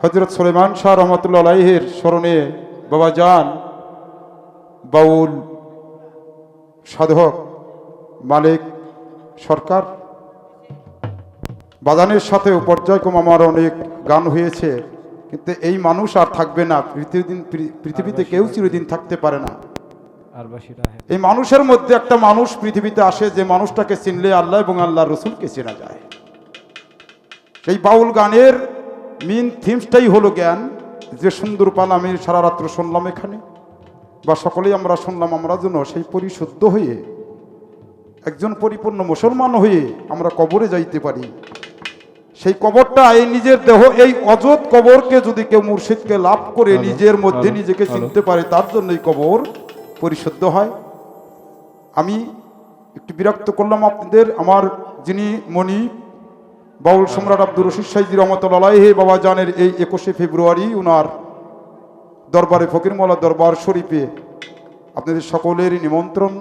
হযরত সুলাইমান শাহ রহমাতুল্লাহ আলাইহির স্মরণে বাবা জান বাউল সাধক মালিক সরকার বাজানের সাথে পর্যায়ক্রমে আমার অনেক গান হয়েছে, কিন্তু এই মানুষ আর থাকবে না। পৃথিবীতে কেউ চিরদিন থাকতে পারে না। এই মানুষের মধ্যে একটা মানুষ পৃথিবীতে আসে যে মানুষটাকে চিনলে আল্লাহ এবং আল্লাহর রসুলকে চেনা যায়। সেই বাউল গানের মেইন থিমসটাই হলো জ্ঞান। যে সুন্দর পাল আমি সারা রাত্র শুনলাম এখানে, বা সকলেই আমরা শুনলাম, আমরা যেন সেই পরিশুদ্ধ হয়ে একজন পরিপূর্ণ মুসলমান হয়ে আমরা কবরে যাইতে পারি। সেই কবরটা এই নিজের দেহ, এই অযত কবরকে যদি কেউ মুর্শিদকে লাভ করে নিজের মধ্যে নিজেকে চিনতে পারে, তার জন্য এই কবর পরিশুদ্ধ হয়। আমি একটু বিরক্ত করলাম আপনাদের। আমার যিনি মনি বাউল সম্রাট আব্দুর রশিদ সাইদি রহমতুল্লাহ আলাইহি বাবা জানের এই 21শে ফেব্রুয়ারি উনার দরবারে ফকিরমোল্লা দরবার শরীফে আপনাদের সকলেরই নিমন্ত্রণ,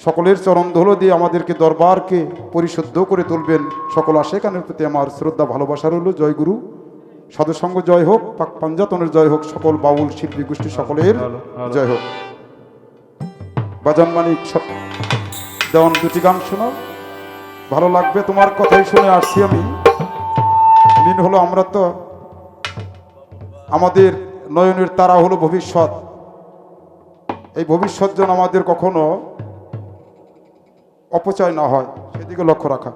সকলের চরণ ধুলো দিয়ে আমাদেরকে দরবারকে পরিশুদ্ধ করে তুলবেন। সকল আশেকানের প্রতি আমার শ্রদ্ধা ভালোবাসা রইল। জয় গুরু, সাধুসঙ্গ জয় হোক, পাক পাঞ্জাতনের জয় হোক, সকল বাউল শিল্পী গোষ্ঠী সকলের জয় হোক। বাজান মানিক দেওয়ান দুটি গান শোনাও, ভালো লাগবে। তোমার কথাই শুনে আসছি আমি। দিন হলো আমরা তো, আমাদের নয়নের তারা হলো ভবিষ্যৎ। এই ভবিষ্যৎ যেন আমাদের কখনো অপচয় না হয়, সেদিকে লক্ষ্য রাখা।